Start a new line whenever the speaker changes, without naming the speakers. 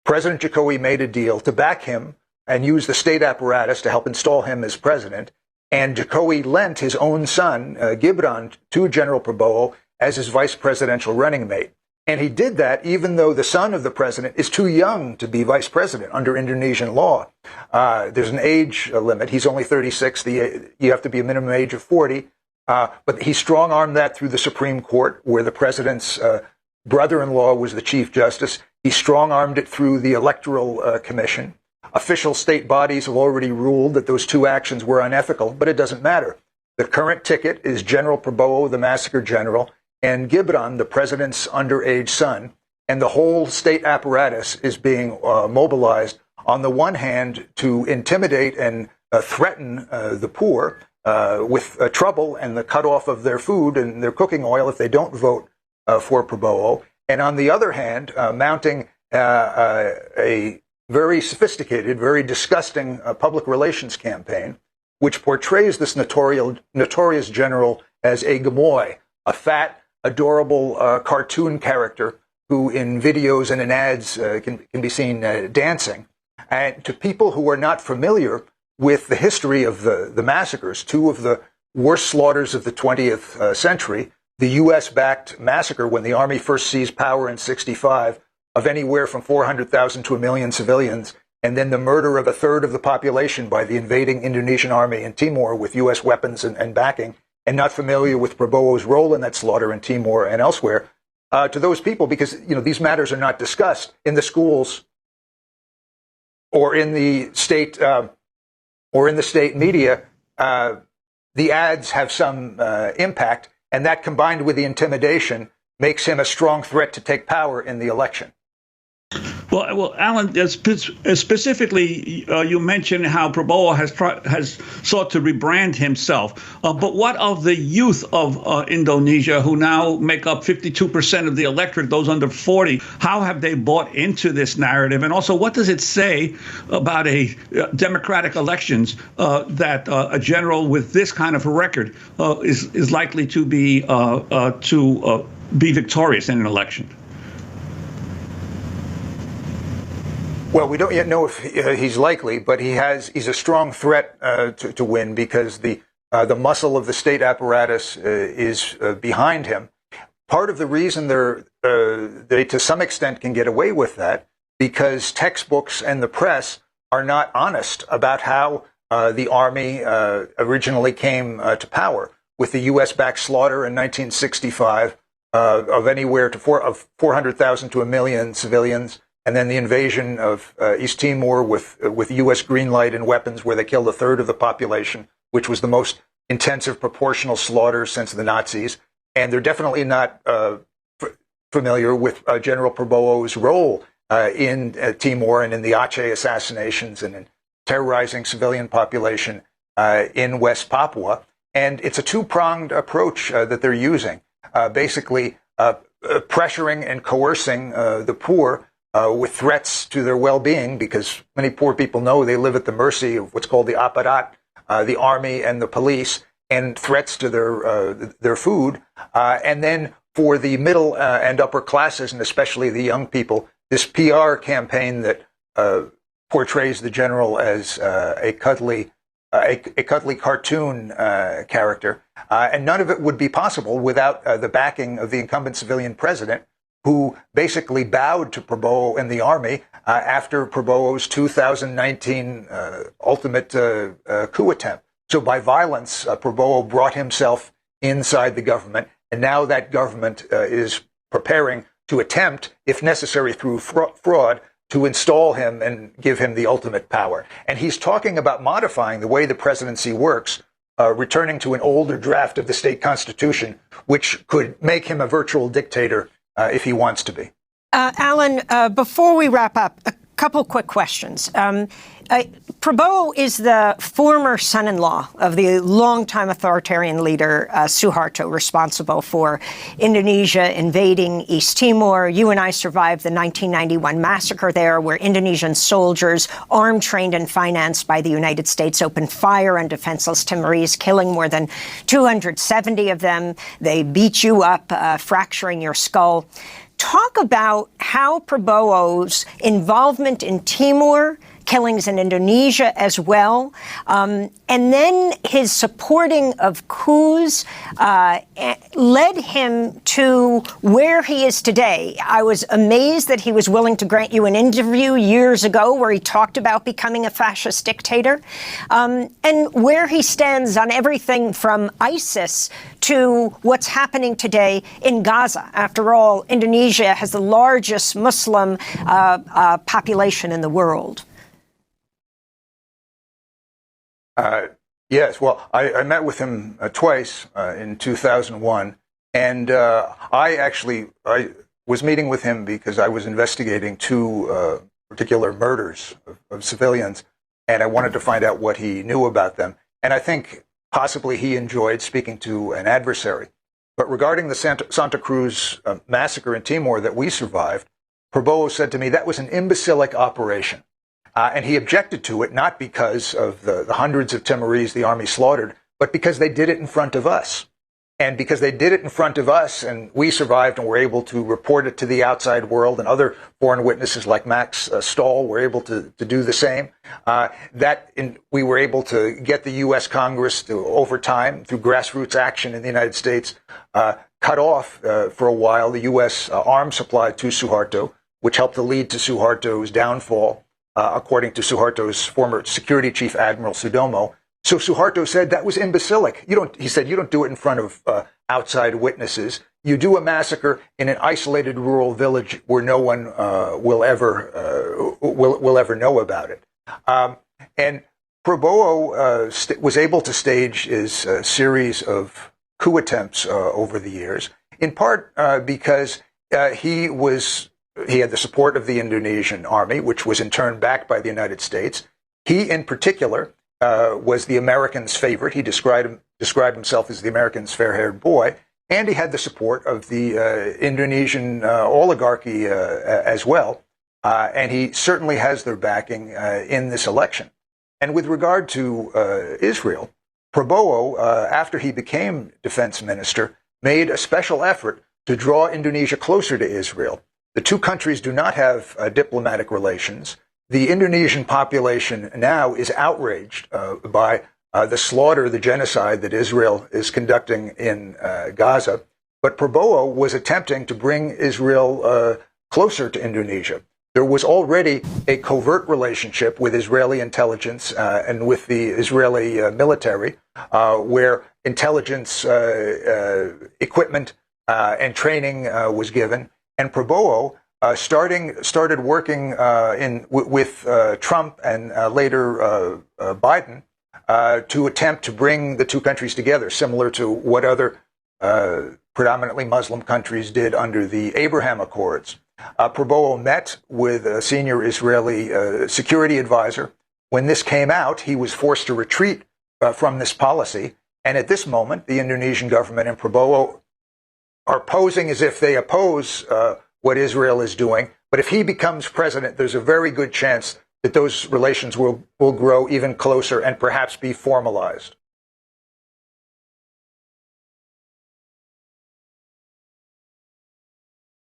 President Jokowi made a deal to back him and use the state apparatus to help install him as president. And Jokowi lent his own son, Gibran, to General Prabowo as his vice presidential running mate. And he did that even though the son of the president is too young to be vice president under Indonesian law. There's an age limit. He's only 36. You have to be a minimum age of 40. But he strong-armed that through the Supreme Court, where the president's brother-in-law was the chief justice. He strong-armed it through the Electoral Commission. Official state bodies have already ruled that those two actions were unethical, but it doesn't matter. The current ticket is General Prabowo, the massacre general, and Gibran, the president's underage son. And the whole state apparatus is being mobilized, on the one hand, to intimidate and threaten the poor with trouble and the cutoff of their food and their cooking oil if they don't vote for Prabowo. And on the other hand, mounting a very sophisticated, very disgusting public relations campaign, which portrays this notorious general as a gemoy, a fat, adorable cartoon character who in videos and in ads can be seen dancing. And to people who are not familiar with the history of the massacres, two of the worst slaughters of the 20th century, the U.S.-backed massacre when the army first seized power in 1965, of anywhere from 400,000 to 1 million civilians, and then the murder of a third of the population by the invading Indonesian army in Timor with U.S. weapons and backing, and not familiar with Prabowo's role in that slaughter in Timor and elsewhere, to those people, because these matters are not discussed in the schools or in the state media, the ads have some impact, and that combined with the intimidation makes him a strong threat to take power in the election.
Well, Alan, specifically, you mentioned how Prabowo has sought to rebrand himself. But what of the youth of Indonesia, who now make up 52% of the electorate, those under 40? How have they bought into this narrative? And also, what does it say about a democratic elections that a general with this kind of a record is likely to be victorious in an election?
Well, we don't yet know if he's likely, but he's a strong threat to win, because the muscle of the state apparatus is behind him. Part of the reason they to some extent can get away with that, because textbooks and the press are not honest about how the army originally came to power, with the U.S.-backed slaughter in 1965 of anywhere to 400,000 to 1 million civilians. And then the invasion of East Timor with U.S. green light and weapons, where they killed a third of the population, which was the most intensive proportional slaughter since the Nazis. And they're definitely not familiar with General Prabowo's role in Timor and in the Aceh assassinations and in terrorizing civilian population in West Papua. And it's a two-pronged approach that they're using, basically pressuring and coercing the poor with threats to their well-being, because many poor people know they live at the mercy of what's called the aparat, the army and the police, and threats to their food. And then for the middle and upper classes, and especially the young people, this PR campaign that portrays the general as a cuddly cartoon character. And none of it would be possible without the backing of the incumbent civilian president, who basically bowed to Prabowo and the army after Prabowo's 2019 ultimate coup attempt. So by violence, Prabowo brought himself inside the government, and now that government is preparing to attempt, if necessary through fraud, to install him and give him the ultimate power. And he's talking about modifying the way the presidency works, returning to an older draft of the state constitution, which could make him a virtual dictator if he wants to be.
Alan, before we wrap up, a couple quick questions. Prabowo is the former son-in-law of the longtime authoritarian leader Suharto, responsible for Indonesia invading East Timor. You and I survived the 1991 massacre there, where Indonesian soldiers, armed, trained, and financed by the United States, opened fire on defenseless Timorese, killing more than 270 of them. They beat you up, fracturing your skull. talk about how Prabowo's involvement in Timor, killings in Indonesia as well, and then his supporting of coups led him to where he is today. I was amazed that he was willing to grant you an interview years ago where he talked about becoming a fascist dictator, and where he stands on everything from ISIS to what's happening today in Gaza. After all, Indonesia has the largest Muslim population in the world.
Yes, well, I met with him twice in 2001, and I was meeting with him because I was investigating two particular murders of civilians, and I wanted to find out what he knew about them. And I think possibly he enjoyed speaking to an adversary. But regarding the Santa Cruz massacre in Timor that we survived, Prabowo said to me that was an imbecilic operation. And he objected to it, not because of the hundreds of Timorese the army slaughtered, but because they did it in front of us. And because they did it in front of us, and we survived and were able to report it to the outside world, and other foreign witnesses like Max Stahl were able to do the same, we were able to get the U.S. Congress to, over time, through grassroots action in the United States, cut off for a while the U.S. arms supply to Suharto, which helped to lead to Suharto's downfall. According to Suharto's former security chief, Admiral Sudomo. So Suharto said that was imbecilic. He said, you don't do it in front of outside witnesses. You do a massacre in an isolated rural village where no one will ever know about it. And Prabowo was able to stage his series of coup attempts over the years, in part because he had the support of the Indonesian army, which was in turn backed by the United States. He, in particular, was the Americans' favorite. He described himself as the Americans' fair-haired boy. And he had the support of the Indonesian oligarchy as well. And he certainly has their backing in this election. And with regard to Israel, Prabowo, after he became defense minister, made a special effort to draw Indonesia closer to Israel. The two countries do not have diplomatic relations. The Indonesian population now is outraged by the slaughter, the genocide that Israel is conducting in Gaza. But Prabowo was attempting to bring Israel closer to Indonesia. There was already a covert relationship with Israeli intelligence and with the Israeli military, where intelligence equipment and training was given. And Prabowo started working with Trump and later Biden to attempt to bring the two countries together, similar to what other predominantly Muslim countries did under the Abraham Accords. Prabowo met with a senior Israeli security advisor. When this came out, he was forced to retreat from this policy. And at this moment, the Indonesian government and Prabowo are posing as if they oppose what Israel is doing. But if he becomes president, there's a very good chance that those relations will grow even closer and perhaps be formalized.